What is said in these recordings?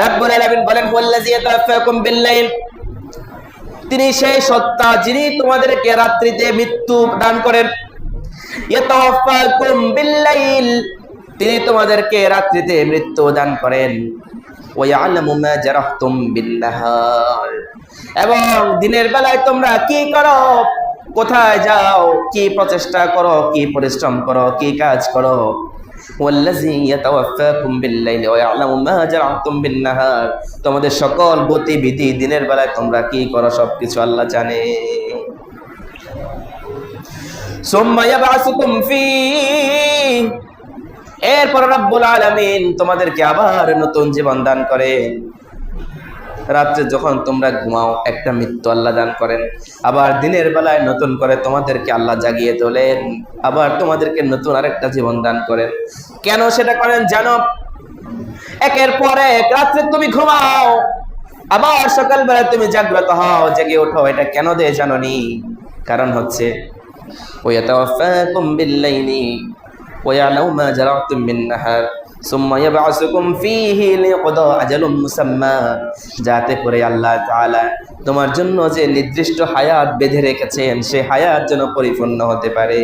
রাব্বুল আলামিন বলেন ওয়াল্লাযী ইয়াতাওয়াফাকুম বিল-লাইল, তিনি সেই সত্তা যিনি তোমাদেরকে রাত্রিতে মৃত্যু দান করেন। ইয়াতাওয়াফাকুম বিল-লাইল, তিনি তোমাদেরকে রাত্রিতে মৃত্যু দান করেন। ওয়া ইয়ালামু মা জারাহতুম বিন-নাহার, এবং দিনের বেলায় তোমরা কি করো, কোথায় যাও, কি প্রচেষ্টা করো, কি পরিশ্রম করো, কি কাজ করো। ওয়াল্লাযী ইয়াতাওয়াফাকুম বিল-লাইলি ওয়া ইয়ালামু মা জারাহতুম বিন-নাহার, তোমাদের সকল গতিবিধি দিনের বেলায় তোমরা কি করো সবকিছু আল্লাহ জানে। সুম্মা ইয়াবআসুকুম ফীহি, এরপর রব্বুল আলামিন তোমাদেরকে আবার নতুন জীবন দান করেন। রাত্রে যখন তোমরা ঘুমাও একটা মৃত্যু আল্লাহ দান করেন, আবার দিনের বেলায় নতুন করে তোমাদেরকে আল্লাহ জাগিয়ে তোলেন, আবার তোমাদেরকে নতুন আরেকটা জীবন দান করেন। কেন সেটা করেন জানো? একের পর এক রাত্রে তুমি ঘুমাও, আবার সকালবেলা তুমি জাগ্রত হও, জেগে ওঠো, এটা কেন দেয় জানোনি? কারণ হচ্ছে ওয়ায়াতাওয়াফাকুম বিল-লাইলি ওয়া ইয়ালামু মা জারাহতুম বিন-নাহার সুম্মা ইয়াবআসুকুম ফীহি লিয়াকদা আজালুম মুসাম্মা, যাতে করে আল্লাহ তাআলা তোমার জন্য যে নির্দিষ্ট হায়াত বেঁধে রেখেছেন সেই হায়াত যেন পরিপূর্ণ হতে পারে।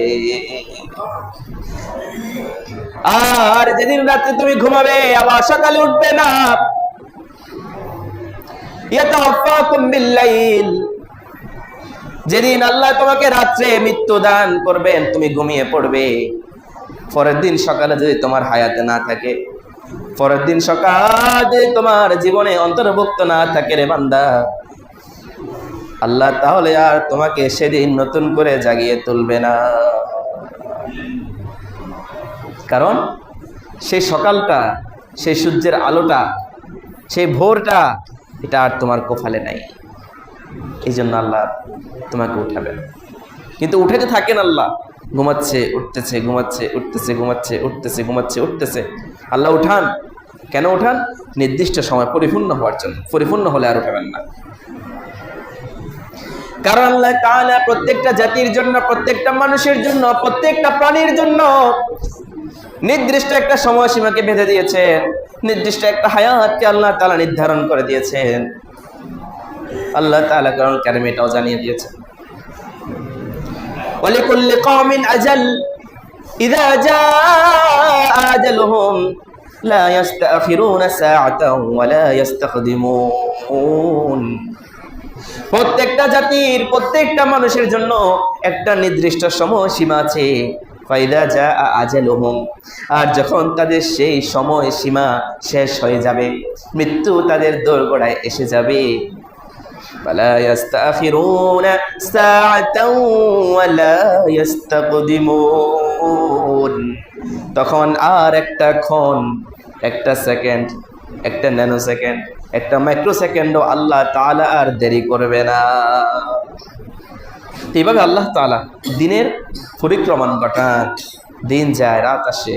আর যেদিন রাতে তুমি ঘুমাবে আবার সকালে উঠবে না, ইয়াতাওয়াফাকুম বিল-লাইল, যেদিন আল্লাহ তোমাকে রাত্রে মৃত্যু দান করবেন, তুমি ঘুমিয়ে পড়বে, পরের দিন সকালে যদি তোমার হায়াতে না থাকে, পরের দিন সকালে তোমার জীবনে অন্তর্ভুক্ত না থাকে রে বান্দা, আল্লাহ তাহলে আর তোমাকে সেদিন নতুন করে জাগিয়ে তুলবে না। কারণ সেই সকালটা, সেই সূর্যের আলোটা, সেই ভোরটা, এটা আর তোমার কপালে নাই। এই জন্য আল্লাহ তোমাকে উঠাবেন। কিন্তু উঠেতে থাকেন আল্লাহ, ঘুমাচ্ছে উঠতেছে, ঘুমাচ্ছে উঠতেছে, ঘুমাচ্ছে উঠতেছে, ঘুমাচ্ছে উঠতেছে। আল্লাহ উঠান, কেন উঠান? নির্দিষ্ট সময় পরিপূর্ণ হওয়ার জন্য। পরিপূর্ণ হলে আর উঠাবেন না। কারণ আল্লাহ তাআলা প্রত্যেকটা জাতির জন্য, প্রত্যেকটা মানুষের জন্য, প্রত্যেকটা প্রাণীর জন্য নির্দিষ্ট একটা সময়সীমাকে বেঁধে দিয়েছেন, নির্দিষ্ট একটা হায়াতকে আল্লাহ তাআলা নির্ধারণ করে দিয়েছেন। আল্লাহ তাআলা কোরআন কারীমে এটাও জানিয়ে দিয়েছেন, ওয়ালিকুল্লি কওমিন আজাল ইযা জাআ আজালুহুম লা ইস্তাখিরুনা সাআতান ওয়া লা ইস্তাকদিমুন। প্রত্যেকটা জাতির, প্রত্যেকটা মানুষের জন্য একটা নির্দিষ্ট সময়সীমা আছে। ফাইদা জাআ আজালুহুম, আর যখন তাদের সেই সময়সীমা শেষ হয়ে যাবে, মৃত্যু তাদের দোরগোড়ায় এসে যাবে, فلا يستأخرون ساعة ولا يستقدمون, তখন আর একটা ক্ষণ, একটা সেকেন্ড, একটা ন্যানো সেকেন্ড, একটা মাইক্রো সেকেন্ডও আল্লাহ তাআলা আর দেরি করবে না। এইভাবে আল্লাহ তাআলা দিনের পরিক্রমণ ঘটান। দিন যায়, রাত আসে,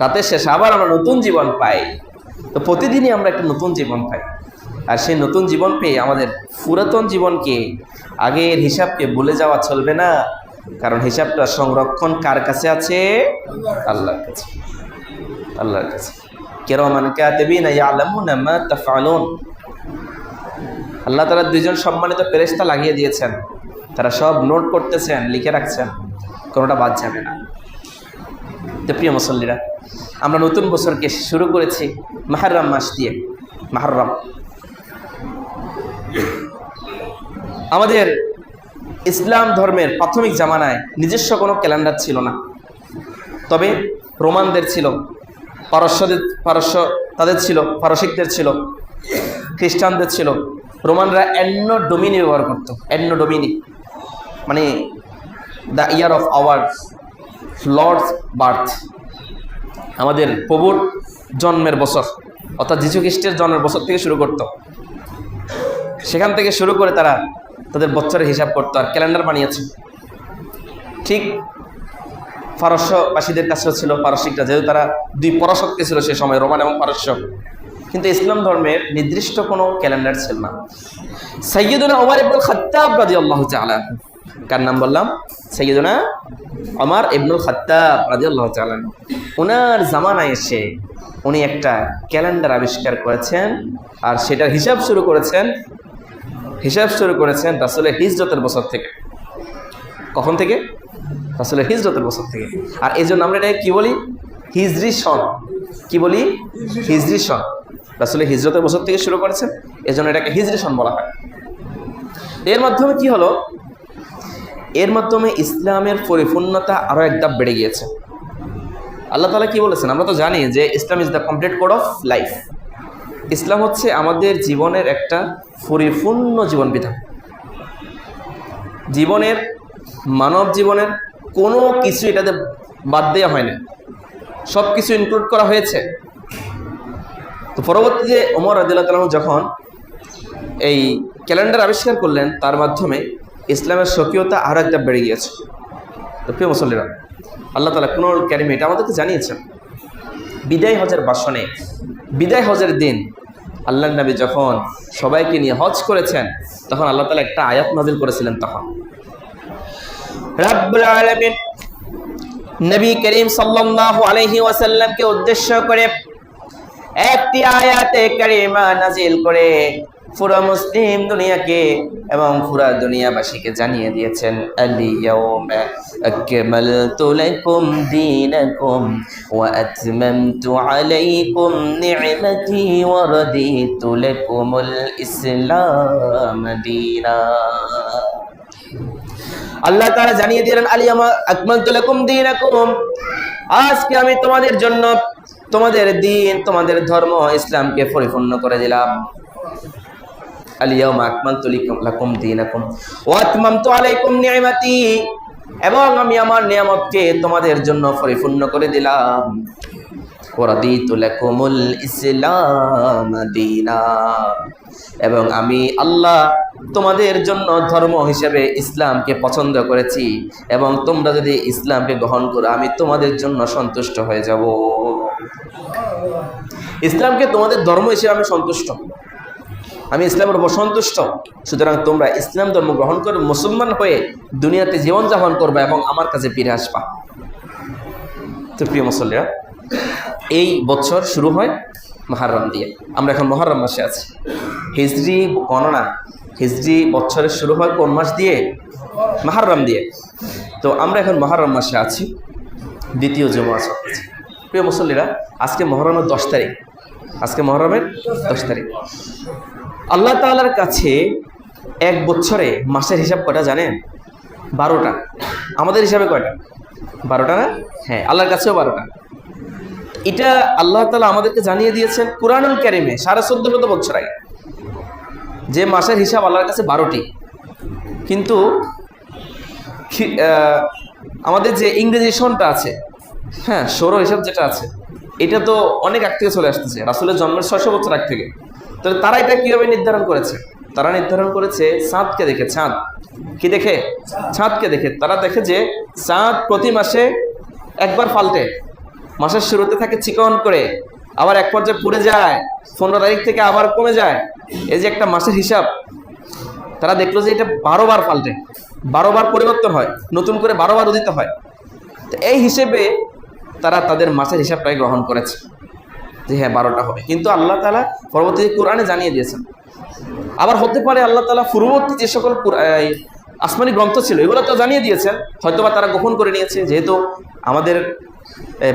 রাতের শেষে আবার আমরা নতুন জীবন পাই। তো প্রতিদিনই আমরা একটা নতুন জীবন পাই। আর সেই নতুন জীবন পেয়ে আমাদের পুরাতন জীবনকে, আগের হিসাবকে ভুলে যাওয়া চলবে না। কারণ হিসাবটা সংরক্ষণ কার কাছে আছে? আল্লাহর কাছে, আল্লাহর কাছে। কিরামান কাতিবিনা ইয়ালামুনা মা তাফআলুন, আল্লাহ তাআলা দুইজন সম্মানিত ফেরেশতা লাগিয়ে দিয়েছেন, তারা সব নোট করতেছেন, লিখে রাখছেন, কোনোটা বাদ যাবে না। তো প্রিয় মুসল্লিরা, আমরা নতুন বছরকে শুরু করেছি মুহররম মাস দিয়ে। মুহররম আমাদের ইসলাম ধর্মের প্রাথমিক জামানায় নিজস্ব কোনো ক্যালেন্ডার ছিল না। তবে রোমানদের ছিল, পারস্য তাদের ছিল, পারসিকদের ছিল, খ্রিস্টানদের ছিল। রোমানরা অ্যান্নো ডোমিনি ব্যবহার করত। অ্যান্নো ডোমিনি মানে the year of our Lord's birth, আমাদের প্রভুর জন্মের বছর, অর্থাৎ যীশু খ্রিস্টের জন্মের বছর থেকে শুরু করত। সেখান থেকে শুরু করে তারা তাদের বছরের হিসাব করতো আর ক্যালেন্ডার বানিয়েছে। ঠিক পারস্যবাসীদের কাছেও ছিল, পারসিকরা, যেহেতু তারা দুই পরাশক্তি ছিল সে সময়, রোমান এবং পারস্য। কিন্তু ইসলাম ধর্মের নির্দিষ্ট কোনো ক্যালেন্ডার ছিল না। সাইয়্যিদুনা ওমর ইবনুল খাত্তাব রাদিয়াল্লাহু তাআলা, কার নাম বললাম? সাইয়্যিদুনা ওমর ইবনুল খাত্তাব রাদিয়াল্লাহু তাআলা। ওনার জামানায় এসে উনি একটা ক্যালেন্ডার আবিষ্কার করেছেন, আর সেটার হিসাব শুরু করেছেন রাসূলের হিজরতের বছর থেকে। কখন থেকে? রাসূলের হিজরতের বছর থেকে। আর এই জন্য আমরা এটাকে কি বলি? হিজরি সন। কি বলি? হিজরি সন। রাসূলের হিজরতের বছর থেকে শুরু করেছেন, এজন্য এটাকে হিজরি সন বলা হয়। এর মাধ্যমে কি হলো? এর মাধ্যমে ইসলামের পরিপূর্ণতা আরো এক ধাপ বেড়ে গিয়েছে। আল্লাহ তাআলা কি বলেছেন? আমরা তো জানি যে Islam is the complete code of life. ইসলাম হচ্ছে আমাদের জীবনের একটা পরিপূর্ণ জীবন বিধান। জীবনের, মানব জীবনের কোনো কিছু এটাতে বাদ দেওয়া হয়নি, সব কিছু ইনক্লুড করা হয়েছে। তো পরবর্তীতে ওমর রাদিয়াল্লাহু তাআলা যখন এই ক্যালেন্ডার আবিষ্কার করলেন, তার মাধ্যমে ইসলামের স্বকীয়তা আরও একটা বেড়ে গিয়েছে। তো প্রিয় মুসল্লিরা, আল্লাহ তাআলা কুরআনুল কারীমে এটা আমাদেরকে জানিয়েছেন। বিদায় হজের ভাষণে, বিদায় হজের দিন আল্লাহর নবী যখন সবাইকে নিয়ে হজ করেছেন, তখন আল্লাহ তাআলা একটা আয়াত নাযিল করেছিলেন। তখন রাব্বুল আলামিন নবী করিম সাল্লাল্লাহু আলাইহি ওয়াসাল্লামকে উদ্দেশ্য করে একটি আয়াতে কারিমা নাযিল করে পুরো মুসলিম দুনিয়াকে এবং পুরো দুনিয়াবাসীকে জানিয়ে দিয়েছেন, আল-ইয়াওমা আকমালতু লাকুম দীনাকুম ওয়া আতমামতু আলাইকুম নি'মাতি ওয়া রাদিতু লাকুমুল ইসলাম দীনা। আল্লাহ তাআলা জানিয়ে দিলেন, আল-ইয়াওমা আকমালতু লাকুম দীনাকুম, আজকে আমি তোমাদের জন্য তোমাদের দ্বীন, তোমাদের ধর্ম ইসলামকে পরিপূর্ণ করে দিলাম। আল-ইয়াওমা আকমালতু লাকুম দীনাকুম ওয়া আতমামতু আলাইকুম নি'মাতি, এবং আমি আমার নিয়ামতকে তোমাদের জন্য পরিপূর্ণ করে দিলাম। ওয়া রাদিতু লাকুমুল ইসলাম দীনা, এবং আমি আল্লাহ তোমাদের জন্য ধর্ম হিসেবে ইসলামকে পছন্দ করেছি, এবং তোমরা যদি ইসলামকে গ্রহণ করো আমি তোমাদের জন্য সন্তুষ্ট হয়ে যাব। ইসলামকে তোমাদের ধর্ম হিসেবে আমি সন্তুষ্ট, আমি ইসলামের উপর সন্তুষ্ট। সুতরাং তোমরা ইসলাম ধর্ম গ্রহণ করে মুসলমান হয়ে দুনিয়াতে জীবনযাপন করবা এবং আমার কাছে ফিরে আসবা। তো প্রিয় মুসল্লিরা, এই বছর শুরু হয় মুহররম দিয়ে। আমরা এখন মুহররম মাসে আছি। হিজরি গণনা, হিজরি বছরের শুরু হয় কোন মাস দিয়ে? মুহররম দিয়ে। তো আমরা এখন মুহররম মাসে আছি, দ্বিতীয় জুমা চলছে। প্রিয় মুসল্লিরা, আজকে মুহররমের 10 তারিখ। আজকে মুহররমের 10 তারিখ। আল্লাহ তাআলার কাছে এক বছরে মাসের হিসাব কয়টা জানেন? 12টা। আমাদের হিসাবে কয়টা? 12টা না? হ্যাঁ, আল্লাহর কাছেও 12টা। এটা আল্লাহ তাআলা আমাদেরকে জানিয়ে দিয়েছেন কুরআনুল কারীমে 1450 বছর আগে, যে মাসের হিসাব আল্লাহর কাছে 12টি। কিন্তু আমাদের যে ইংরেজি সনটা আছে, হ্যাঁ, সৌর হিসাব যেটা আছে, এটা তো অনেক আগ থেকে চলে আসতেছে, রাসূলের জন্মের 600 বছর আগ থেকে। তো তারা এটা কিভাবে নির্ধারণ করেছে? তারা নির্ধারণ করেছে চাঁদকে দেখে। চাঁদ কি দেখে? চাঁদকে দেখে। তারা দেখে যে চাঁদ প্রতি মাসে একবার পাল্টে, মাসের শুরুতে থাকে চিকন করে, আবার এক পর্যায়ে পুড়ে যায়, 15 তারিখ থেকে আবার কমে যায়। এই যে একটা মাসের হিসাব, তারা দেখলো যে এটা 12 বার পাল্টে, 12 বার পরিবর্তন হয়, নতুন করে 12 বার উদিত হয়। তো এই হিসেবে তারা তাদের মাসের হিসাবটাই গ্রহণ করেছে যে হ্যাঁ 12টা হবে। কিন্তু আল্লাহ তাআলা পরবর্তী কোরআনে জানিয়ে দিয়েছেন, আবার হতে পারে আল্লাহ তাআলা পূর্ববর্তী যে সকল আসমানি গ্রন্থ ছিল এগুলো তো জানিয়ে দিয়েছেন, হয়তোবা তারা গোপন করে নিয়েছে। যেহেতু আমাদের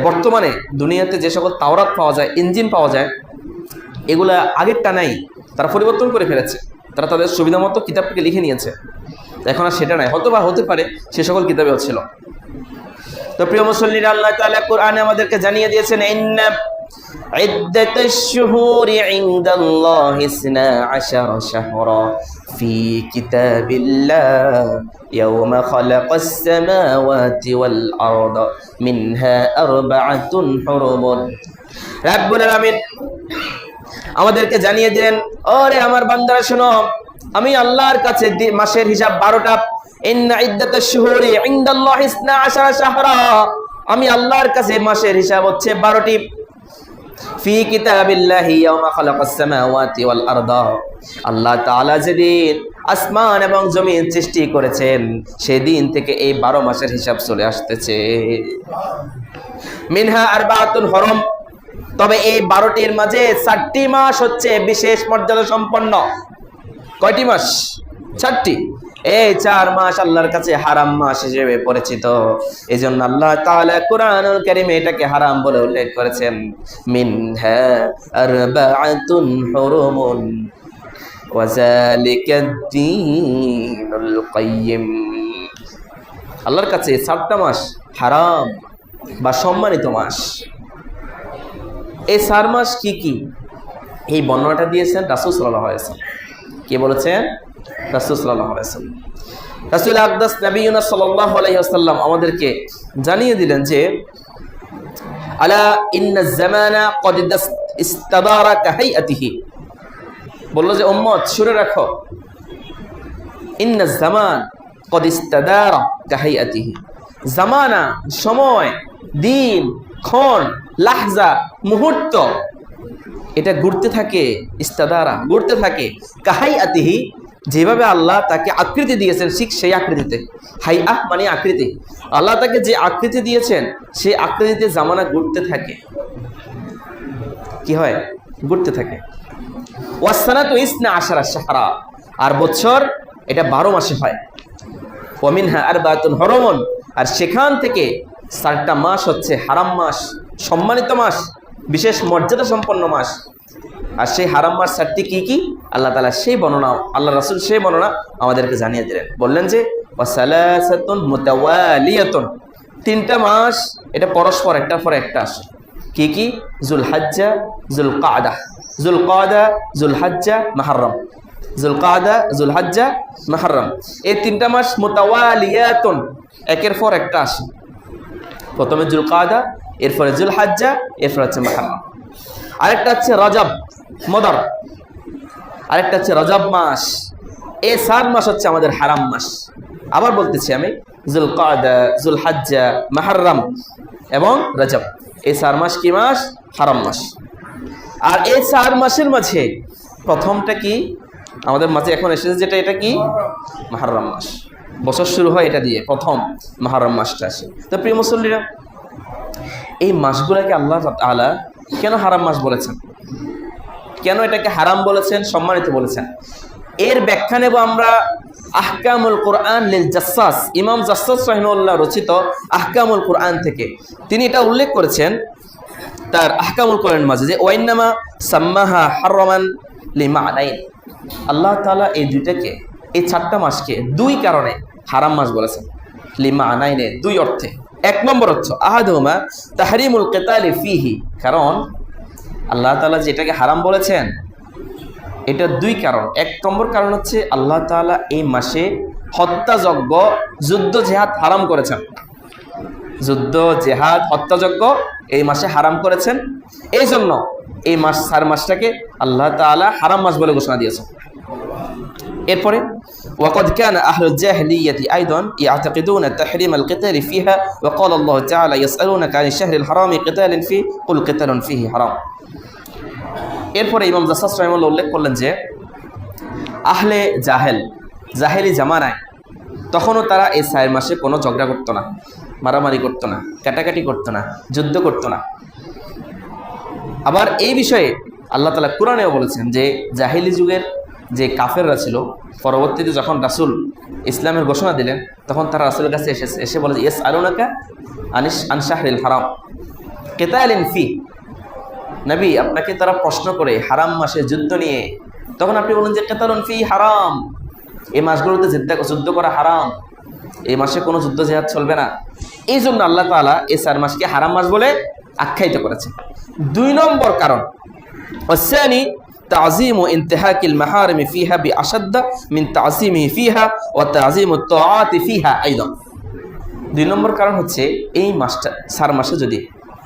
বর্তমানে দুনিয়াতে যে সকল তাওরাত পাওয়া যায়, ইঞ্জিল পাওয়া যায়, এগুলা আগেরটা নাই, তারা পরিবর্তন করে ফেলেছে। তারা তাদের সুবিধা মতো কিতাবটাকে লিখে নিয়েছে, এখন আর সেটা নাই। হয়তোবা হতে পারে সে সকল কিতাবেও ছিল। তো প্রিয় মুসল্লিরা, আল্লাহ তাআলা কোরআনে আমাদেরকে জানিয়ে দিয়েছেন, ইন্না ইদ্দাতাশ শুহুরি ইনদাল্লাহি 12 শাহরা ফি কিতাবিল্লাহ ইয়াওমা খালাকাস সামাওয়াতি ওয়াল আরদা মিনহা আরবাআতুন হুরুম। রাব্বুল আলামিন আমাদেরকে জানিয়ে দিলেন, ওরে আমার বান্দারা শোনো, আমি আল্লাহর কাছে মাসের হিসাব 12টা। ইন্না ইদ্দাতাশ শুহুরি ইনদাল্লাহি 12 শাহরা, আমি আল্লাহর কাছে মাসের হিসাব হচ্ছে 12টি। ফি কিতাবিল্লাহি ইয়াওমা খালাকাস সামাওয়াতি ওয়াল আরদা, আল্লাহ তাআলা যেদিন আসমান এবং জমিন সৃষ্টি করেছেন সেদিন থেকে এই 12 মাসের হিসাব চলে আসতেছে। মিনহা আরবাআতুন হুরুম, তবে এই 12টির মাঝে 4টি মাস হচ্ছে বিশেষ মর্যাদা সম্পন্ন। কয়টি মাস? 4টি। এই 4 মাস আল্লাহর কাছে হারাম মাস হিসেবে পরিচিত। এজন্য আল্লাহ তাআলা কুরআনুল কারীমে এটাকে হারাম বলে উল্লেখ করেছেন, মিনহা আরবাআতুন হুরুমুন ওয়া যালিকা দ্বীনুল কাইয়্যিম। আল্লাহর কাছে 4টা মাস হারাম বা সম্মানিত মাস। এই 4 মাস কি কি, এই বর্ণনাটা দিয়েছেন রাসূল সাল্লাল্লাহু আলাইহি ওয়াসাল্লাম। কে বলেছেন? রাসূল সাল্লাল্লাহু আলাইহি ওয়াসাল্লাম। রাসূল আকদাস নবিয়ুনা সাল্লাল্লাহু আলাইহি ওয়াসাল্লাম আমাদেরকে জানিয়ে দিলেন যে আলা ইন্নাজ জামানা ক্বাদ ইস্তাদারা কাহাইয়াতিহি। বলল যে উম্মত শুনে রাখো, ইন্নাজ জামান ক্বাদ ইস্তাদারা কাহাইয়াতিহি। জামানা সময়, দিন, ক্ষণ, লাহজা, মুহূর্ত, এটা ঘুরতে থাকে, ইস্তাদারা ঘুরতে থাকে, কাহাইয়াতিহি যেভাবে আল্লাহ তাকে আকৃতি দিয়েছেন ঠিক সেই আকৃতিতে। হাইয়া মানে আকৃতি, আল্লাহ তাকে যে আকৃতি দিয়েছেন সেই আকৃতিতে জামানা ঘুরতে থাকে। কি হয়? ঘুরতে থাকে। ওয়াসসানাতু ইসনা আশারা শাহরা, আর বছর এটা 12 মাসে হয়। ওয়া মিনহা আরবাআতুন হুরুমুন, আর সেখান থেকে 4টা মাস হচ্ছে হারাম মাস, সম্মানিত মাস, বিশেষ মর্যাদা সম্পন্ন মাস। আর সেই হারাম মাস 4টি কি কি আল্লাহ তাআলা সেই বর্ণনা, আল্লাহ রাসূল সেই বর্ণনা আমাদেরকে জানিয়ে দিলেন। বললেন যে ওয়াসালাসাতুন মুতাওয়ালিয়াতুন, 3টা মাস এটা পরস্পর একটার পর একটা আসে। কি কি? যুলহজ্জা, যুলকাদা, যুলকাদা, যুলহজ্জা, মুহররম। যুলকাদা, যুলহজ্জা, মুহররম, এই 3টা মাস মুতাওয়ালিয়াতুন, একের পর একটা আসে। প্রথমে যুলকাদা, এরপরে যুলহজ্জা, এরপর হচ্ছে মুহররম। আরেকটা হচ্ছে রজব, মদর, আরেকটা হচ্ছে রজব মাস। এই 4 মাস হচ্ছে আমাদের হারাম মাস। আবার বলতেছি আমি, যুলকাদা, যুলহজ্জা, মুহররম এবং রজব, এই 4 মাস কি মাস? হারাম মাস। আর এই 4 মাসের মাঝে প্রথমটা কি আমাদের মাঝে এখন এসেছে, যেটা এটা কি? মুহররম মাস। বছর শুরু হয় এটা দিয়ে, প্রথম মুহররম মাসটা আসে। তো প্রিয় মুসল্লিরা, এই মাসগুলোকে আল্লাহ তাআলা কেন হারাম মাস বলেছেন, কেন এটাকে হারাম বলেছেন, সম্মানিত বলেছেন, এর ব্যাখ্যা নেব আমরা আহকামুল কোরআন লিল জাসসাস, ইমাম জাসসাস রাহিমাহুল্লাহ রচিত আহকামুল কোরআন থেকে। তিনি এটা উল্লেখ করেছেন তার আহকামুল কোরআনের মাঝে যে ওয়াইন্নামা সাম্মাহা হারামান লিমানাইন। আল্লাহ তাআলা এই দুইটাকে, এই 4টা মাসকে 2 কারণে হারাম মাস বলেছেন। লিমানাইনে 2 অর্থে। 1 নম্বর অর্থ আহাদুমা তাহরিমুল কিতালি ফিহি, কারণ আল্লাহ তাআলা যেটাকে হারাম বলেছেন এটা 2 কারণ। 1 নম্বর কারণ হচ্ছে আল্লাহ তাআলা এই মাসে হত্যাযজ্ঞ, যুদ্ধ জিহাদ হারাম করেছেন। যুদ্ধ জিহাদ হত্যাযজ্ঞ এই মাসে হারাম করেছেন। এই জন্য এই মাস 4 মাসটাকে আল্লাহ তাআলা হারাম মাস বলে ঘোষণা দিয়েছেন। এরপরে وقد كان أهل الجاهلية أيضا يعتقدون تحريم القتال فيها وقال الله تعالى يسألونك عن الشهر الحرام قتال فيه قل قتال فيه حرام। এরপরে ইমাম জাসসাস রাহিমাহুল্লাহ উল্লেখ করলেন যে আহলে জাহেলি জামানায় তখনও তারা এই 4 মাসে কোনো ঝগড়া করতো না, মারামারি করতো না, কাটাকাটি করতো না, যুদ্ধ করতো না। আবার এই বিষয়ে আল্লাহ তাআলা কোরআনেও বলেছেন যে জাহেলি যুগের যে কাফেররা ছিল, পরবর্তীতে যখন রাসূল ইসলামের ঘোষণা দিলেন তখন তারা রাসূলের কাছে এসে বলে ইয়াসআলুনাকা আন শাহরিল হারাম কিতালিন ফি। নবী, আপনাকে তারা প্রশ্ন করে হারাম মাসে যুদ্ধ নিয়ে, তখন আপনি বলেন যে কিতালুন ফি হারাম, এই মাসগুলোতে যুদ্ধ করা হারাম, এই মাসে কোনো যুদ্ধ জিহাদ চলবে না। এই জন্য আল্লাহ তাআলা এই 4 মাসকে হারাম মাস বলে আখ্যায়িত করেছেন। 2 নম্বর কারণ والثاني تعظيم انتهاك المحارم فيها بأشد من تعظيمه فيها وتعظيم الطاعات فيها أيضا। 2 নম্বর কারণ হচ্ছে এই মাসটা 4 মাসে যদি,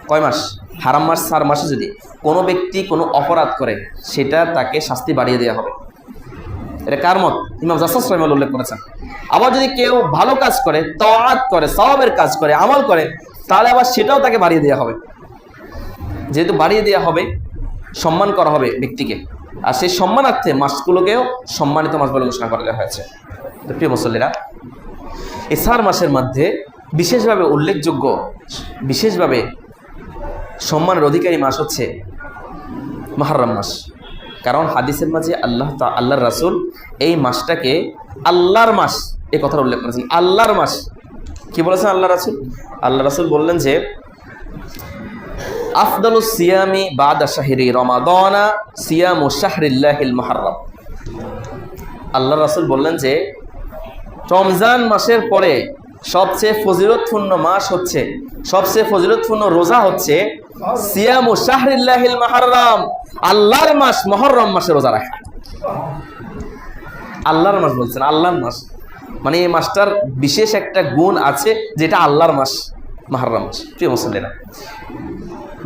কয় মাস? হারাম মাস 4 মাসে যদি কোনো ব্যক্তি কোনো অপরাধ করে সেটা তাকে শাস্তি বাড়িয়ে দেওয়া হবে। এটা কার মত? ইমাম জাসসাস রাহিমাহুল্লাহ উল্লেখ করেছেন। আবার যদি কেউ ভালো কাজ করে, তাআত করে, সওয়াবের কাজ করে, আমল করে, তাহলে আবার সেটাও তাকে বাড়িয়ে দেওয়া হবে। যেহেতু বাড়িয়ে দেওয়া হবে, সম্মান করা হবে ব্যক্তিকে, আর সেই সম্মানার্থে মাসগুলোকেও সম্মানিত মাস বলে ঘোষণা করা হয়েছে। তো প্রিয় মুসল্লিরা, এই 4 মাসের মধ্যে বিশেষভাবে উল্লেখযোগ্য, বিশেষভাবে সম্মানের অধিকারী মাস হচ্ছে মুহররম মাস। কারণ হাদিসের মাঝে আল্লাহর রাসূল এই মাসটাকে আল্লাহর মাস এই কথাটা উল্লেখ করেছেন। আল্লাহর মাস কি বলেছেন আল্লাহ রাসূল? আল্লাহ রাসূল বললেন যে আফদালুস সিয়ামি বাদা শাহরি রমাদানা সিয়ামু শাহরিল্লাহিল মুহররম। আল্লাহ রাসূল বললেন যে রমজান মাসের পরে সবচেয়ে ফজিলতপূর্ণ মাস হচ্ছে, সবচেয়ে ফজিলতপূর্ণ রোজা হচ্ছে সিয়ামু শাহরিল্লাহিল মুহররম, আল্লাহর মাস মুহররম মাসে রোজা রাখা। আল্লাহর মাস বলছেন, আল্লাহর মাস মানে এই মাসটার বিশেষ একটা গুণ আছে যেটা আল্লাহর মাস মুহররম মাস। প্রিয় মুসল্লিরা,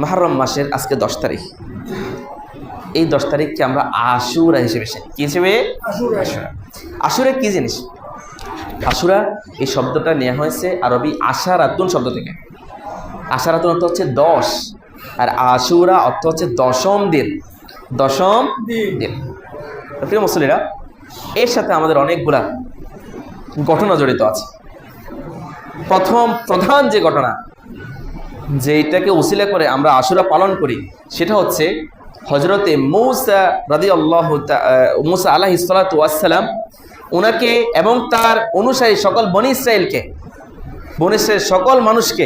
মুহররম মাসের আজকে 10 তারিখ। এই 10 তারিখকে আমরা আশুরা হিসেবে কি হিসেবে আশুরা কি জিনিস? আশুরা এই শব্দটা নেওয়া হয়েছে আরবি আশারাতুন শব্দ থেকে। আশারাতুন অর্থ হচ্ছে 10 আর আশুরা অর্থ হচ্ছে দশম দিন। দশম দিন। প্রিয় মুসল্লিরা, এর সাথে আমাদের অনেকগুলা ঘটনা জড়িত আছে। প্রথম প্রধান যে ঘটনা যেটাকে উসিলা করে আমরা আশুরা পালন করি সেটা হচ্ছে হযরতে মূসা রাদিয়াল্লাহু মূসা আলাইহিস সালাতু ওয়াস সালাম ওনাকে এবং তার অনুসারী সকল বনী ইসরাইলের সকল মানুষকে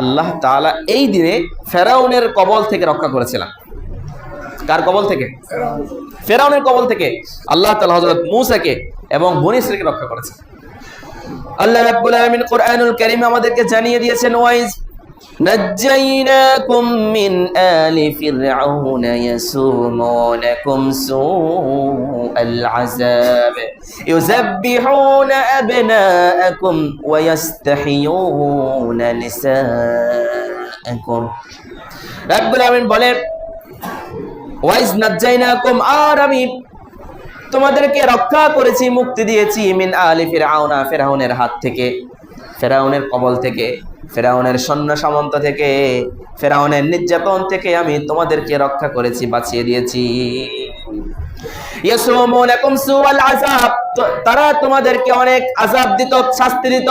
আল্লাহ তাআলা এই দিনে ফেরাউনের কবল থেকে রক্ষা করেছিলেন। কার কবল থেকে? ফেরাউনের কবল থেকে আল্লাহ তাআলা হযরত মূসাকে এবং বনী ইসরাইলকে রক্ষা করেছেন। আল্লাহ রাব্বুল আলামিন কোরআনুল কারীমে আমাদেরকে জানিয়ে দিয়েছেন ওয়াইজ نجيناكم من آل فرعون يسومونكم سوء العذاب يذبحون أبناءكم ويستحيون نساءكم رب العالمين বলেন ওয়াইজ নাজ্জাইনাকুম, আর আমি তোমাদেরকে রক্ষা করেছি, মুক্তি দিয়েছি মিন আলি ফিরআউনা, ফিরআউনের হাত থেকে, ফিরআউনের কবল থেকে, ফেরাউনের সৈন্য সামন্ত থেকে, ফেরাউনের নির্যাতন থেকে আমি তোমাদেরকে রক্ষা করেছি, বাঁচিয়ে দিয়েছি। ইয়াসুমুনাকুম সুআল আযাব, তারা তোমাদেরকে অনেক আযাব দিত, শাস্তি দিত।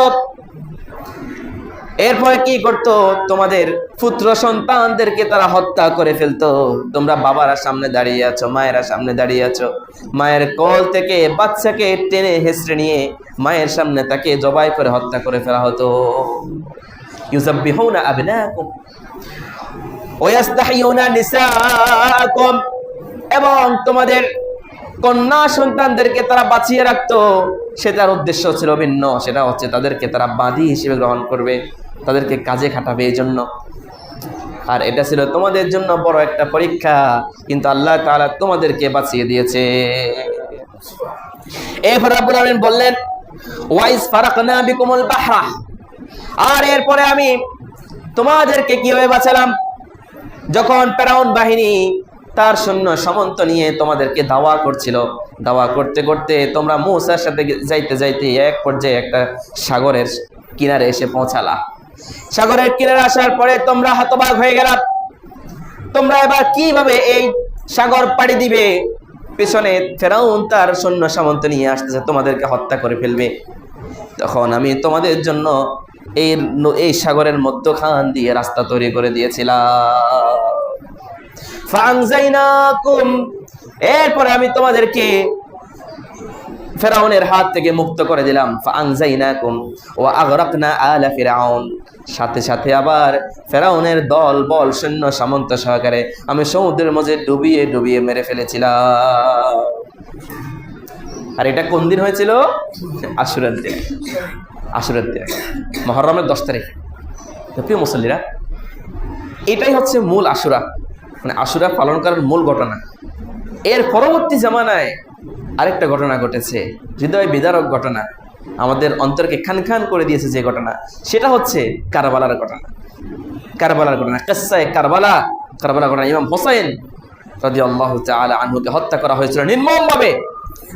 এরপরে কি করত? তোমাদের পুত্র সন্তানদেরকে তারা হত্যা করে ফেলতো। তোমরা বাবারা সামনে দাঁড়িয়ে আছো, মায়েরা সামনে দাঁড়িয়ে আছো, মায়ের কোল থেকে বাচ্চাকে টেনে হেসড়ে নিয়ে মায়ের সামনে তাকে জবাই করে হত্যা করে ফেলা হতো। ইউযাব্বিহুনা আবনাকুম ওয়া ইস্তাহয়ুনা নিসাআকুম, এবং তোমাদের কন্যা সন্তানদেরকে তারা বাঁচিয়ে রাখতো। সেটার উদ্দেশ্য ছিল ভিন্ন, সেটা হচ্ছে তাদেরকে তারা বাঁধি হিসেবে গ্রহণ করবে, তাদেরকে কাজে খাটাবে এই জন্য। আর এটা ছিল তোমাদের জন্য বড় একটা পরীক্ষা, কিন্তু আল্লাহ তাআলা তোমাদেরকে বাঁচিয়ে দিয়েছে। এরপর রাব্বুল আলামিন বললেন ওয়াইজ ফারাকনা বিকুমুল বাহরা, আর এরপরে আমি তোমাদেরকে কিভাবে বাঁচালাম? যখন ফেরাউন বাহিনী তার সৈন্য সামন্ত নিয়ে তোমাদেরকে দাওয়া করছিল, দাওয়া করতে করতে তোমরা মূসার সাথে যাইতে যাইতে এক পর্যায়ে একটা সাগরের কিনারে এসে পৌঁছালা। সাগরের কিনারে আসার পরে তোমরা হতবাক হয়ে গেলা। তোমরা এবার কিভাবে এই সাগর পাড়ি দিবে? পেছনে ফেরাউন তার সৈন্য সামন্ত নিয়ে আসতেছে, তোমাদেরকে হত্যা করে ফেলবে। তখন আমি তোমাদের জন্য এই সাগরের মধ্যখান দিয়ে রাস্তা তৈরি করে দিয়েছিলাম। ফাআনজাইনাকুম, এরপরে আমি তোমাদেরকে ফেরাউনের হাত থেকে মুক্ত করে দিলাম। ফাআনজাইনাকুম ওয়া আগরাকনা আলা ফিরআউন, সাথে সাথে আবার ফেরাউনের দল বল সৈন্য সামন্ত সহকারে আমি সমুদ্রের মাঝে ডুবিয়ে ডুবিয়ে মেরে ফেলেছিলাম। আর এটা কোন দিন হয়েছিল? আশুরার দিন। আশুরার দিন, মুহররমের 10 তারিখ। প্রিয় মুসল্লিরা, এটাই হচ্ছে মূল আশুরা, মানে আশুরা পালন করার মূল ঘটনা। এর পরবর্তী জামানায় আরেকটা ঘটনা ঘটেছে, হৃদয় বিদারক ঘটনা, আমাদের অন্তরকে খান খান করে দিয়েছে যে ঘটনা, সেটা হচ্ছে কারবালার ঘটনা। কারবালার ঘটনা, কিসসায়ে কারবালা, কারবালার ঘটনা। ইমাম হোসেন রাদিয়াল্লাহু তাআলা আনহুকে হত্যা করা হয়েছিল নির্মমভাবে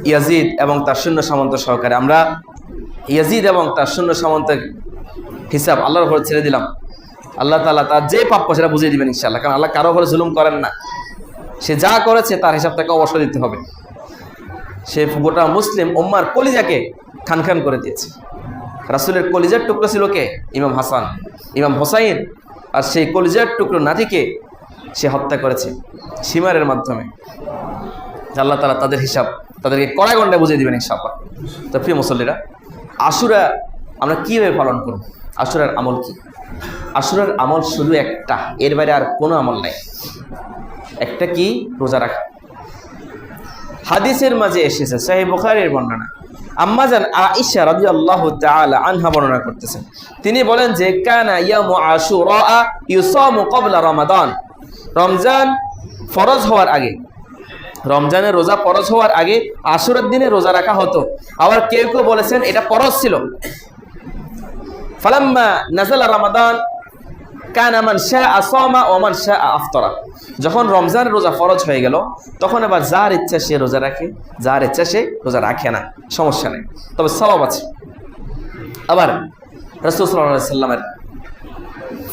ইয়াজিদ এবং তার সৈন্য সামন্ত সহকারে। আমরা ইয়াজিদ এবং তার সৈন্য সামন্তের হিসাব আল্লাহর উপর ছেড়ে দিলাম। আল্লাহ তাআলা তার যে প্রাপ্য সেটা বুঝিয়ে দিবেন ইনশাআল্লাহ, কারণ আল্লাহ কারো উপরে জুলুম করেন না। সে যা করেছে তার হিসাব তাকে অবশ্যই দিতে হবে। সে গোটা মুসলিম উম্মার কলিজাকে খান খান করে দিয়েছে। রাসূলের কলিজার টুকরো ছিল কে? ইমাম হাসান, ইমাম হোসাইন আর সেই কলিজার টুকরো নাতিকে সে হত্যা করেছে সীমারের মাধ্যমে। আল্লাহ তাআলা তাদের হিসাব তাদেরকে কড়া গন্ডায় বুঝিয়ে দিবেন ইনশাআল্লাহ। তো প্রিয় মুসল্লিরা, আশুরা আমরা কীভাবে পালন করব? আশুরার আমল কি? আশুরার আমল শুধু একটা, এর বাইরে আর কোনো আমল নাই। একটা কি? রোজা রাখা। হাদিসের মাঝে এসেছে, সহিহ বুখারীর বর্ণনা, আম্মা জান আয়েশা রাদিয়াল্লাহু তাআলা আনহা বর্ণনা করতেছেন। তিনি বলেন যে কানা ইয়ামু আশুরা ইউসামু ক্বাবলা রমাদান। রমজান ফরজ হওয়ার আগে, রমজানের রোজা ফরজ হওয়ার আগে আশুরার দিনে রোজা রাখা হতো। আবার কেউ কেউ বলেছেন এটা ফরজ ছিল। ফালাম্মা নাযালা রমাদান কানা মান শাআ সামা ওয়া মান শাআ আফতারা। যখন রমজানের রোজা ফরজ হয়ে গেল তখন আবার যার ইচ্ছা সে রোজা রাখে, যার ইচ্ছা সে রোজা রাখে না, সমস্যা নেই, তবে সওয়াব আছে। আবার রাসূল সাল্লাল্লাহু আলাইহি সাল্লামের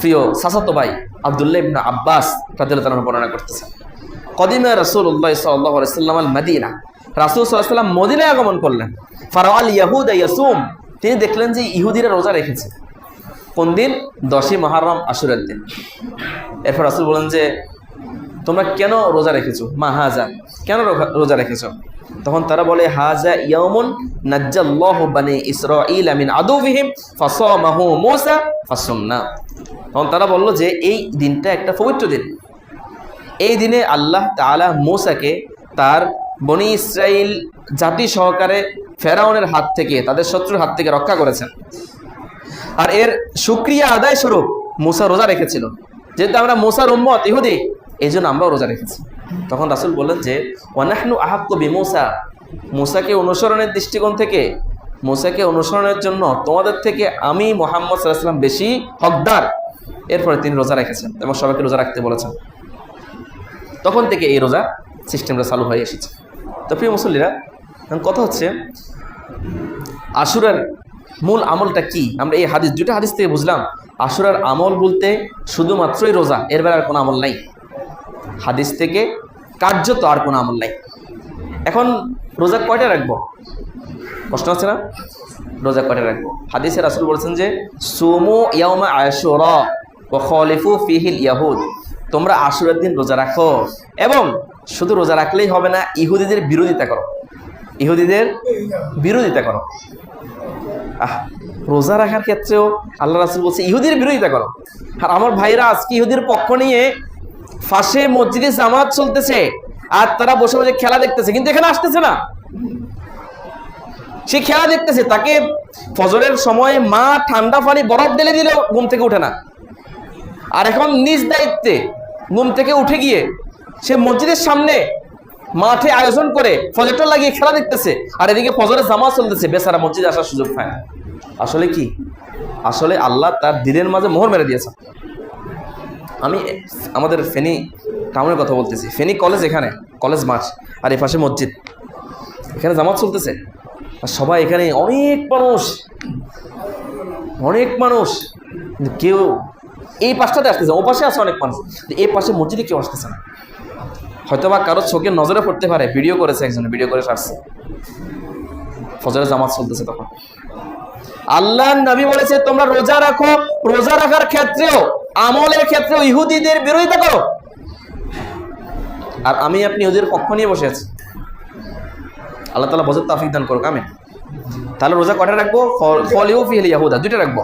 প্রিয় চাচাতো ভাই আব্দুল্লাহ ইবনে আব্বাস রাদিয়াল্লাহু তাআলা বর্ণনা করতেছেন, কদিমা রাসূলুল্লাহ সাল্লাল্লাহু আলাইহি সাল্লাম আল মদিনা। রাসূল সাল্লাল্লাহু আলাইহি সাল্লাম মদিনায় আগমন করলেন। ফারাআল ইয়াহুদা ইয়াসুম, তিনি দেখলেন যে ইহুদিরা রোজা রেখেছে। কোন দিন? 10ই মুহররম, আশুরার দিন। এরপর রাসূল বলেন যে তোমরা কেন রোজা রেখেছো? মা হাজা, কেন রোজা রেখেছো? তখন তারা বলে হাজা ইয়াউমুন নাজ্জাল্লাহু বানি ইসরাঈল মিন আদুবিহিম ফাসামাহু মূসা ফাসামনা। তখন তারা বলল যে এই দিনটা একটা পবিত্র দিন, এই দিনে আল্লাহ তাআলা মূসাকে তার বনি ইসরাইল জাতি সহকারে ফেরাউনের হাত থেকে, তাদের শত্রুর হাত থেকে রক্ষা করেছেন। আর এর শুকরিয়া আদায় স্বরূপ মূসা রোজা রেখেছিল। যেহেতু আমরা মূসার উম্মত ইহুদি, এই জন্য আমরাও রোজা রেখেছি। তখন রাসূল বললেন যে ওয়ানাহনু আহাক্কু বিমূসা, মূসাকে অনুসরণের দৃষ্টিকোণ থেকে, মূসাকে অনুসরণের জন্য তোমাদের থেকে আমি মুহাম্মদ সাল্লাল্লাহু আলাইহি ওয়াসাল্লাম বেশি হকদার। এরপরে তিনি রোজা রেখেছেন এবং সবাইকে রোজা রাখতে বলেছেন। তখন থেকে এই রোজা সিস্টেমটা চালু হয়ে এসেছে। তো প্রিয় মুসল্লিরা, কথা হচ্ছে আশুরার মূল আমলটা কি? আমরা এই হাদিস, দুটো হাদিস থেকে বুঝলাম আশুরার আমল বলতে শুধুমাত্রই রোজা, এর বেলার কোনো আমল নাই। হাদিস থেকে কার্যত আর কোনো আমল নাই। এখন রোজা কয়টা রাখবো? প্রশ্ন আছে না? রোজা কয়টা রাখবো? হাদিসে রাসূল বলেছেন যে সুমু ইয়াউমা আশুরা ওয়া খালিফু ফিহিল ইয়াহুদ, তোমরা আশুরার দিন রোজা রাখো এবং শুধু রোজা রাখলেই হবে না, ইহুদিদের বিরোধিতা করো, ইহুদিদের বিরোধিতা করো। রোজা রাখার ক্ষেত্রেও আল্লাহ রাসূল বলছে ইহুদির বিরোধিতা করো। আর আমার ভাইরা আজকে ইহুদির পক্ষ নিয়ে ফাঁসে মসজিদে জামাত চলতেছে আর তারা বসে বসে খেলা দেখতেছে, কিন্তু এখানে আসতেছে না। সে খেলা দেখতেছে, তাকে ফজরের সময় মা ঠান্ডা পানি বরফ ঢেলে দিলেও ঘুম থেকে উঠে না। আর এখন নিজ দায়িত্বে ঘুম থেকে উঠে গিয়ে সে মসজিদের সামনে মাঠে আয়োজন করে ফজরটা লাগিয়ে খেলা দেখতেছে, আর এদিকে ফজরের জামাত চলতেছে, বেচারা মসজিদে আসার সুযোগ পায় না। আসলে কি? আসলে আল্লাহ তার দিনের মাঝে মোহর মেরে দিয়েছে। আমি আমাদের ফেনী টাউনের কথা বলতেছি, ফেনী কলেজ, এখানে কলেজ মাঠ আর এই পাশে মসজিদ, এখানে জামাত চলতেছে আর সবাই এখানে, অনেক মানুষ, অনেক মানুষ, কিন্তু কেউ এই পাশটাতে আসতেছে, ও পাশে আছে অনেক মানুষ, এই পাশে মসজিদে কেউ আসতেছে না। হয়তো বা কারো চোখের নজরে পড়তে পারে, ভিডিও করেছে একজনে, ভিডিও করে আসছে, ফজরের জামাত চলতেছে। তখন আল্লাহর নবী বলেছে তোমরা রোজা রাখো, রোজা রাখার ক্ষেত্রেও আমলের ক্ষেত্রেও ইহুদিদের বিরোধিতা করো। আর আমি আপনি ইহুদির পক্ষ নিয়ে বসে আছি। আল্লাহ তাআলা বোঝার তৌফিক দান করুক, আমিন। তাহলে রোজা কয়টা রাখবো? ফলিউ ফিল ইয়াহুদা, দুইটা রাখবো।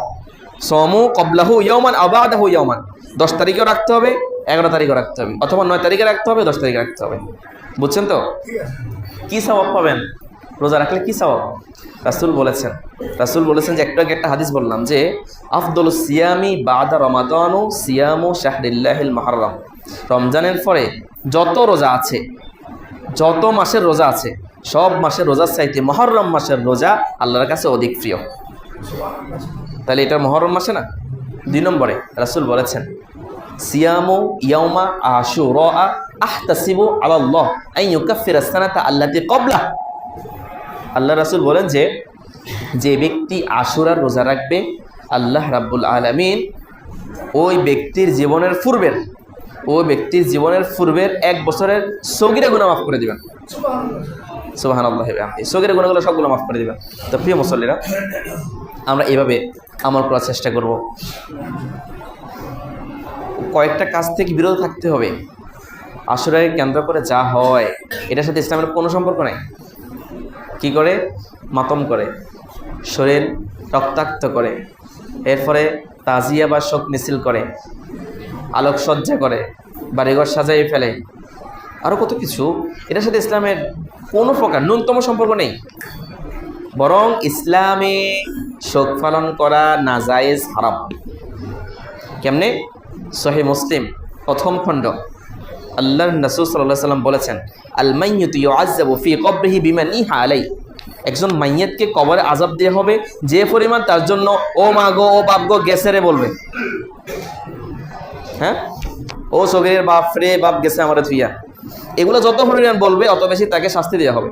সমু কবলাহু ইয়াওমান আও বাদাহু ইয়াওমান, 10 তারিখেও রাখতে হবে, 11 তারিখেও রাখতে হবে, অথবা 9 তারিখে রাখতে হবে, 10 তারিখে রাখতে হবে। বুঝছেন তো? কি সওয়াব পাবেন রোজা রাখলে? কি সওয়াব? রাসূল বলেছেন যে একটু আগে একটা হাদিস বললাম যে আফদলুস সিয়ামি বাদা রমাদানু সিয়ামু শাহরিল্লাহিল মুহররম, রমজানের পরে যত রোজা আছে, যত মাসের রোজা আছে, সব মাসের রোজার চাইতে মুহররম মাসের রোজা আল্লাহর কাছে অধিক প্রিয়। তাহলে এটা মুহররম মাসে না? 2 নম্বরে রাসূল বলেছেন সিয়ামু ইয়াউমা আশুরা আহতাসিবু আলাল্লাহ আন ইউকাফিরা সানাতা আল্লাতী ক্বাবলা। আল্লাহ রাসূল বলেন যে যে ব্যক্তি আশুরার রোজা রাখবে, আল্লাহ রাব্বুল আলামিন ওই ব্যক্তির জীবনের পূর্বের 1 বছরের সগীরা গুনাহ মাফ করে দিবেন। সুবহানাল্লাহি ওয়া বিহামদিহি, সগীরা গুনাহগুলো সবগুলো মাফ করে দিবেন। তো প্রিয় মুসল্লিরা, আমরা এভাবে আমল করার চেষ্টা করব। কয়েকটা কাজ থেকে বিরত থাকতে হবে। আশুরাকে কেন্দ্র করে যা হয় এটার সাথে ইসলামের কোনো সম্পর্ক নাই। কি করে? মাতম করে, শরীর রক্তাক্ত করে, এরপরে তাজিয়া বা শোক মিছিল করে, আলোকসজ্জা করে, বাড়িঘর সাজাই ফেলে, আরও কত কিছু। এটার সাথে ইসলামের কোনো প্রকার ন্যূনতম সম্পর্ক নেই। বরং ইসলামে শোক পালন করা নাজায়েজ, হারাম। কেমনে? সহিহ মুসলিম প্রথম খণ্ড, আল্লাহর রাসূল সাল্লাল্লাহু আলাইহি ওয়াসাল্লাম বলেছেন, আল মাইয়িতু ইউআযাবু ফি কবরিহি বিমা নিহা আলাইহি। একজন মাইয়াতকে কবরে আযাব দেওয়া হবে যে পরিমাণ তার জন্য ও মা গো, ও বাপ গো গেছে রে বলবে। হ্যাঁ, ও সগীরের বাপ রে, বাপ গেছে আমারে থুইয়া, এগুলো যত পরিমাণ বলবে অত বেশি তাকে শাস্তি দেওয়া হবে।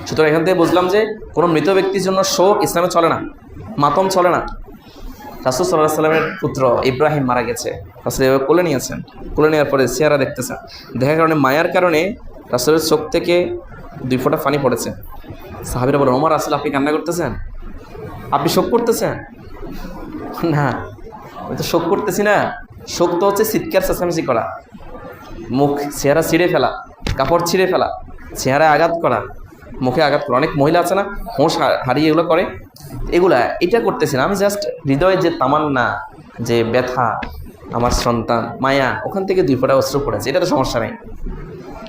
সুতরাং এখান থেকে বুঝলাম যে কোনো মৃত ব্যক্তির জন্য শোক ইসলামে চলে না, মাতম চলে না। রাসূল সাল্লাল্লাহু আলাইহি ওয়াসাল্লামের পুত্র ইব্রাহিম মারা গেছে, রাসূল এভাবে কোলে নিয়েছেন, কোলে নেওয়ার পরে চেহারা দেখতেছেন, দেখার কারণে মায়ার কারণে রাসূলের চোখ থেকে 2 ফোঁটা পানি পড়েছে। সাহাবীরা বলেন, ওমর রাসূল আপনি কান্না করতেছেন, আপনি শোক করতেছেন? না, আমি তো শোক করতেছি না। শোক তো হচ্ছে চিৎকার চেঁচামেচি করা, মুখ চেহারা ছিঁড়ে ফেলা, কাপড় ছিঁড়ে ফেলা, চেহারায় আঘাত করা, মুখে আঘাত করা। অনেক মহিলা আছে না, হোঁশ হারিয়ে এগুলো করে, এগুলা এটা করতেছি না। আমি জাস্ট হৃদয়ে যে তামান্না, যে ব্যথা, আমার সন্তান, মায়া, ওখান থেকে 2 ফোঁটা অশ্রু পড়েছে, এটা তো সমস্যা নেই,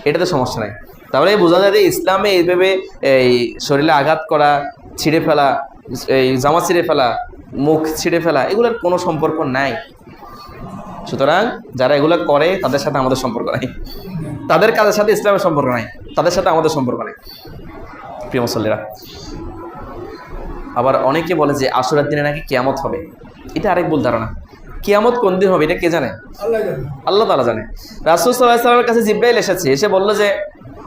এটা তো সমস্যা নেই। তাহলে বোঝা যায় যে ইসলামে এইভাবে এই শরীরে আঘাত করা, ছিঁড়ে ফেলা, এই জামা ছিঁড়ে ফেলা, মুখ ছিঁড়ে ফেলা, এগুলোর কোনো সম্পর্ক নাই। সুতরাং যারা এগুলো করে তাদের সাথে আমাদের সম্পর্ক নাই, তাদের কাজের সাথে ইসলামের সম্পর্ক নাই, তাদের সাথে আমাদের সম্পর্ক নেই। প্রিয় মুসল্লিরা, আবার অনেকে বলে যে আশুরার দিনে নাকি কিয়ামত হবে। এটা আরেক ভুল ধারণা। কিয়ামত কোন দিন হবে এটা কে জানে? আল্লাহ তাআলা জানে। রাসূল সাল্লাল্লাহু আলাইহি ওয়াসাল্লামের কাছে জিবরাইল এসেছে, এসে বলল যে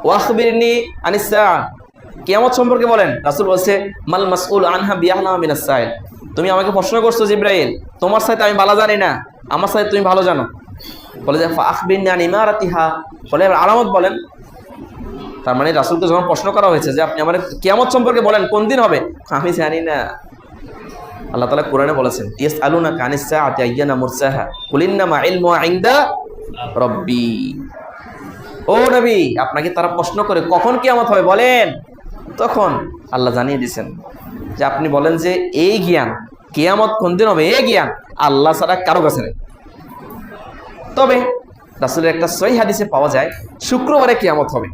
ওয়াখবিরনি আনিস সাআ, কিয়ামত সম্পর্কে বলেন। রাসূল বলছে, মাল মাসউল আনহা বিআহলামা মিনাস সাইল। তুমি আমাকে প্রশ্ন করছো জিবরাইল, তোমার সাথে আমি ভালো জানি না, আমার সাথে তুমি ভালো জানো। বলে যে ফাআখবিরনি আন ইমারাতিহা, বলে আলামত বলেন। তার মানে রাসূলকে যখন প্রশ্ন করা হয়েছে যে আপনি আমার কিয়ামত সম্পর্কে বলেন কোন দিন হবে, আমি জানি না। আল্লাহ তাআলা কোরআনে বলেছেন, ইয়াসআলুনাকা আনিস সাআতি আইয়ানা মুরসাহা কুল ইন্নামা ইলমুহা ইনদা রাব্বি। ও নবী, আপনাকে তারা প্রশ্ন করে কখন কিয়ামত হবে বলেন। তখন আল্লাহ জানিয়ে দিয়েছেন যে আপনি বলেন যে এই জ্ঞান, কিয়ামত কোন দিন হবে এই জ্ঞান আল্লাহ ছাড়া কারো কাছে নেই। তবে রাসূলের একটা সহিহ হাদিসে পাওয়া যায় শুক্রবারে কিয়ামত হবে।